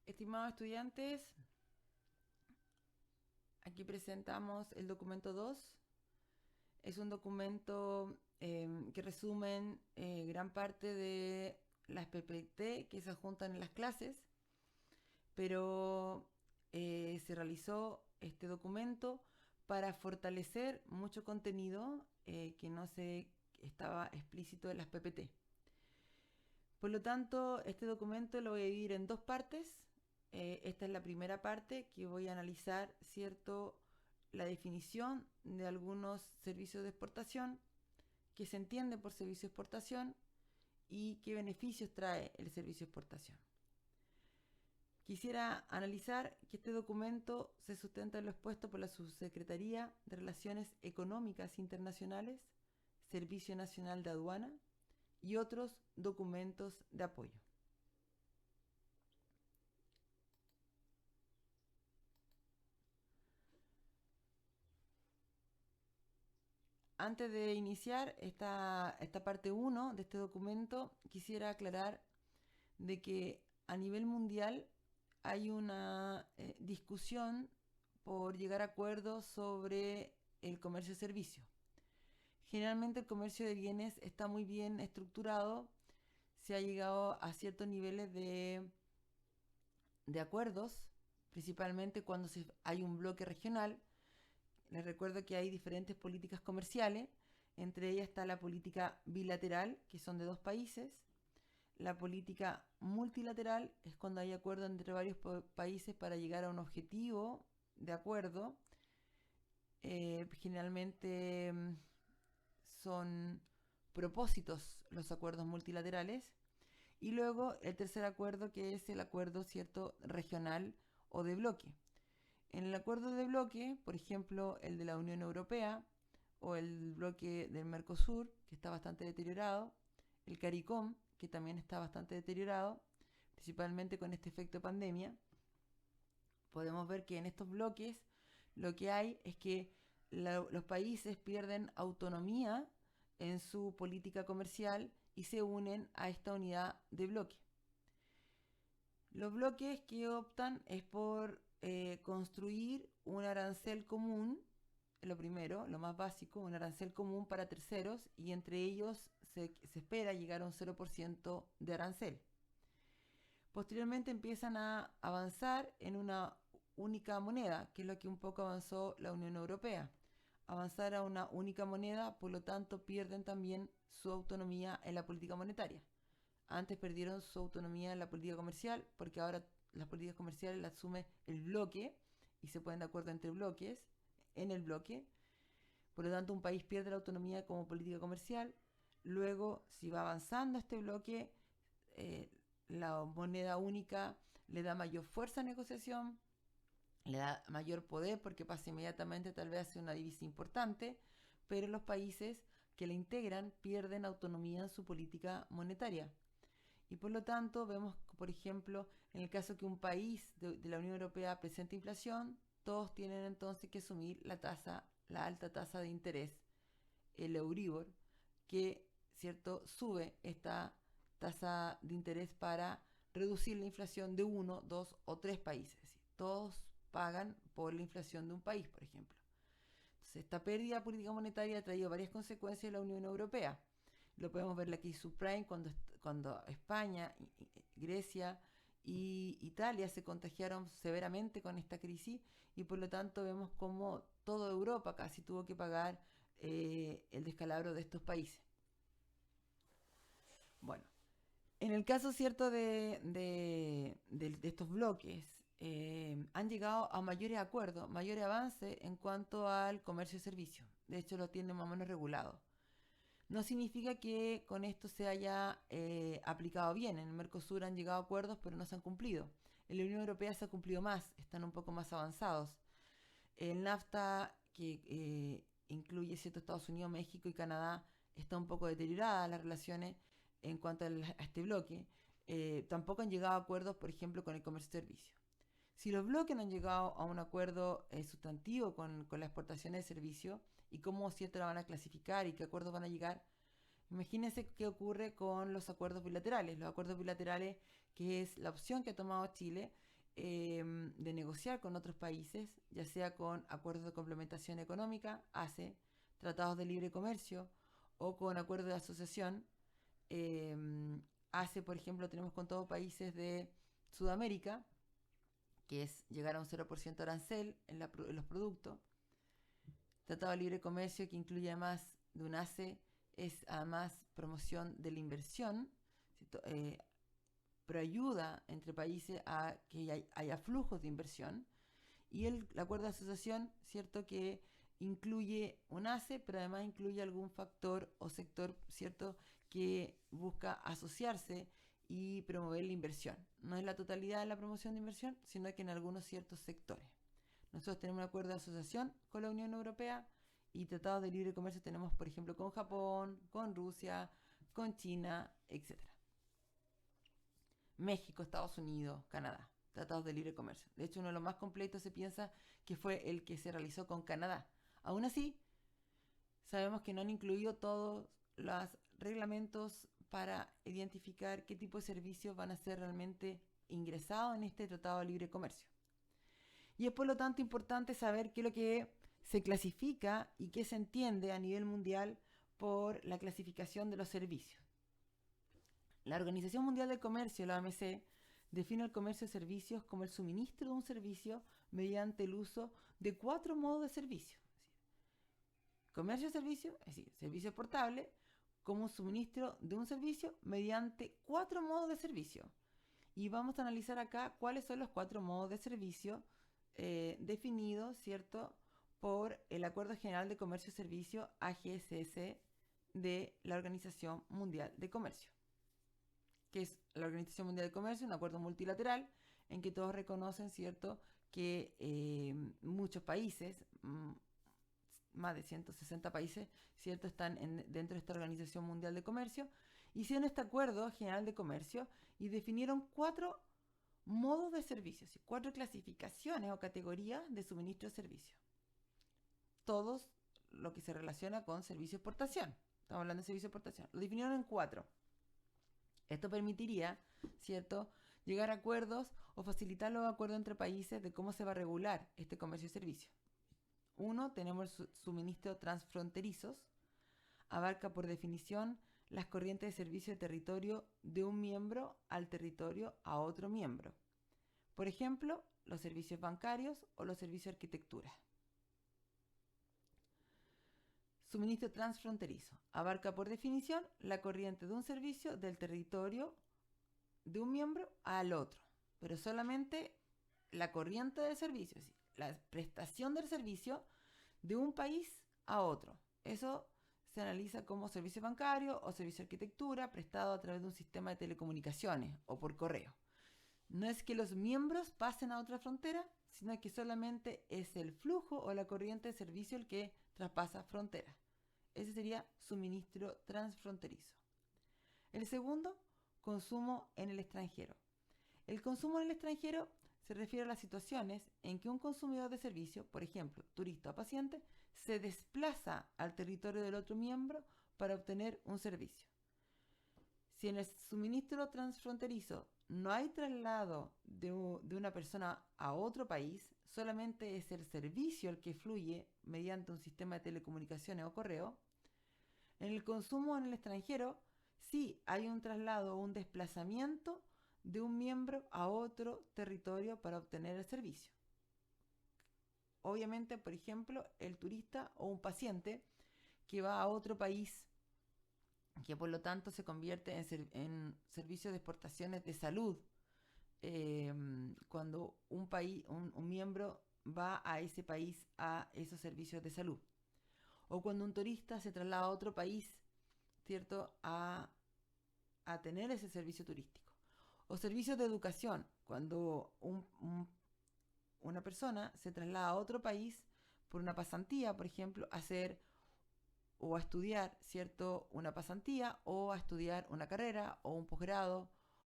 Estimados estudiantes, aquí presentamos el documento 2. Es un documento que resumen gran parte de las PPT que se adjuntan en las clases, pero se realizó este documento para fortalecer mucho contenido que no se estaba explícito en las PPT. Por lo tanto, este documento lo voy a dividir en dos partes. Esta es la primera parte que voy a analizar, ¿cierto?, la definición de algunos servicios de exportación, qué se entiende por servicio de exportación y qué beneficios trae el servicio de exportación. Quisiera analizar que este documento se sustenta en lo expuesto por la Subsecretaría de Relaciones Económicas Internacionales, Servicio Nacional de Aduana y otros documentos de apoyo. Antes de iniciar esta parte 1 de este documento, quisiera aclarar de que a nivel mundial hay una discusión por llegar a acuerdos sobre el comercio de servicios. Generalmente el comercio de bienes está muy bien estructurado, se ha llegado a ciertos niveles de acuerdos, principalmente cuando hay un bloque regional. Les recuerdo que hay diferentes políticas comerciales, entre ellas está la política bilateral, que son de dos países. La política multilateral es cuando hay acuerdo entre varios países para llegar a un objetivo de acuerdo. Generalmente son propósitos los acuerdos multilaterales. Y luego el tercer acuerdo, que es el acuerdo, cierto, regional o de bloque. En el acuerdo de bloque, por ejemplo, el de la Unión Europea o el bloque del Mercosur, que está bastante deteriorado, el CARICOM, que también está bastante deteriorado, principalmente con este efecto de pandemia, podemos ver que en estos bloques lo que hay es que los países pierden autonomía en su política comercial y se unen a esta unidad de bloque. Los bloques que optan es por construir un arancel común, lo primero, lo más básico, un arancel común para terceros, y entre ellos se espera llegar a un 0% de arancel. Posteriormente empiezan a avanzar en una única moneda, que es lo que un poco avanzó la Unión Europea. Avanzar a una única moneda, por lo tanto pierden también su autonomía en la política monetaria. Antes perdieron su autonomía en la política comercial, porque ahora las políticas comerciales las asume el bloque y se ponen de acuerdo entre bloques en el bloque. Por lo tanto, un país pierde la autonomía como política comercial. Luego, si va avanzando este bloque, la moneda única le da mayor fuerza a negociación, le da mayor poder porque pasa inmediatamente tal vez a ser una divisa importante, pero los países que la integran pierden autonomía en su política monetaria. Y por lo tanto vemos, por ejemplo, en el caso que un país de la Unión Europea presente inflación, todos tienen entonces que asumir la alta tasa de interés, el Euribor, que, cierto, sube esta tasa de interés para reducir la inflación de uno, dos o tres países. Es decir, todos pagan por la inflación de un país, por ejemplo. Entonces, esta pérdida de política monetaria ha traído varias consecuencias en la Unión Europea. Lo podemos ver aquí subprime cuando España, Grecia y Italia se contagiaron severamente con esta crisis, y por lo tanto vemos como toda Europa casi tuvo que pagar el descalabro de estos países. Bueno, en el caso cierto de estos bloques, han llegado a mayores acuerdos, mayores avances en cuanto al comercio y servicios. De hecho, lo tienen más o menos regulado. No significa que con esto se haya aplicado bien. En el Mercosur han llegado a acuerdos, pero no se han cumplido. En la Unión Europea se ha cumplido más, están un poco más avanzados. El NAFTA, que incluye cierto Estados Unidos, México y Canadá, está un poco deteriorada las relaciones en cuanto a este bloque. Tampoco han llegado a acuerdos, por ejemplo, con el comercio y servicios. Si los bloques no han llegado a un acuerdo sustantivo con la exportación de servicios y cómo cierto la van a clasificar y qué acuerdos van a llegar, imagínense qué ocurre con los acuerdos bilaterales. Los acuerdos bilaterales, que es la opción que ha tomado Chile, de negociar con otros países, ya sea con acuerdos de complementación económica, ACE, tratados de libre comercio o con acuerdos de asociación. ACE, por ejemplo, tenemos con todos países de Sudamérica, que es llegar a un 0% arancel en los productos. Tratado de libre comercio, que incluye además de un ACE, es además promoción de la inversión, pero ayuda entre países a que haya flujos de inversión. Y el acuerdo de asociación, ¿cierto?, que incluye un ACE, pero además incluye algún factor o sector, ¿cierto?, que busca asociarse y promover la inversión. No es la totalidad de la promoción de inversión, sino que en algunos ciertos sectores. Nosotros tenemos un acuerdo de asociación con la Unión Europea y tratados de libre comercio tenemos, por ejemplo, con Japón, con Rusia, con China, etc. México, Estados Unidos, Canadá, tratados de libre comercio. De hecho, uno de los más completos se piensa que fue el que se realizó con Canadá. Aún así, sabemos que no han incluido todos los reglamentos para identificar qué tipo de servicios van a ser realmente ingresados en este tratado de libre comercio. Y es por lo tanto importante saber qué es lo que se clasifica y qué se entiende a nivel mundial por la clasificación de los servicios. La Organización Mundial del Comercio, la OMC, define el comercio de servicios como el suministro de un servicio mediante el uso de 4 modos de servicio. Comercio de servicio, es decir, servicio portable, como un suministro de un servicio mediante 4 modos de servicio. Y vamos a analizar acá cuáles son los 4 modos de servicio definidos, ¿cierto?, por el Acuerdo General de Comercio y Servicio, AGSS, de la Organización Mundial de Comercio, que es la Organización Mundial de Comercio, un acuerdo multilateral en que todos reconocen, ¿cierto?, que muchos países, más de 160 países, ¿cierto?, están dentro de esta Organización Mundial de Comercio, hicieron este Acuerdo General de Comercio y definieron 4 modos de servicio, 4 clasificaciones o categorías de suministro de servicio. Todos lo que se relaciona con servicio de exportación. Estamos hablando de servicio de exportación. Lo definieron en 4. Esto permitiría, ¿cierto?, llegar a acuerdos o facilitar los acuerdos entre países de cómo se va a regular este comercio y servicio. 1, tenemos el suministro transfronterizos. Abarca por definición las corrientes de servicio de territorio de un miembro al territorio a otro miembro. Por ejemplo, los servicios bancarios o los servicios de arquitectura. Suministro transfronterizo. Abarca por definición la corriente de un servicio del territorio de un miembro al otro, pero solamente la corriente del servicio, es decir, la prestación del servicio de un país a otro. Eso se analiza como servicio bancario o servicio de arquitectura prestado a través de un sistema de telecomunicaciones o por correo. No es que los miembros pasen a otra frontera, sino que solamente es el flujo o la corriente de servicio el que traspasa fronteras. Ese sería suministro transfronterizo. El segundo, consumo en el extranjero. El consumo en el extranjero se refiere a las situaciones en que un consumidor de servicio, por ejemplo, turista o paciente, se desplaza al territorio del otro miembro para obtener un servicio. Si en el suministro transfronterizo no hay traslado de una persona a otro país, solamente es el servicio el que fluye mediante un sistema de telecomunicaciones o correo. En el consumo en el extranjero, sí hay un traslado o un desplazamiento de un miembro a otro territorio para obtener el servicio. Obviamente, por ejemplo, el turista o un paciente que va a otro país, que por lo tanto se convierte en servicio de exportaciones de salud, cuando un miembro va a ese país a esos servicios de salud. O cuando un turista se traslada a otro país, ¿cierto?, a tener ese servicio turístico. O servicios de educación, cuando una persona se traslada a otro país por una pasantía, por ejemplo, a hacer o a estudiar, ¿cierto?, una pasantía o a estudiar una carrera o un posgrado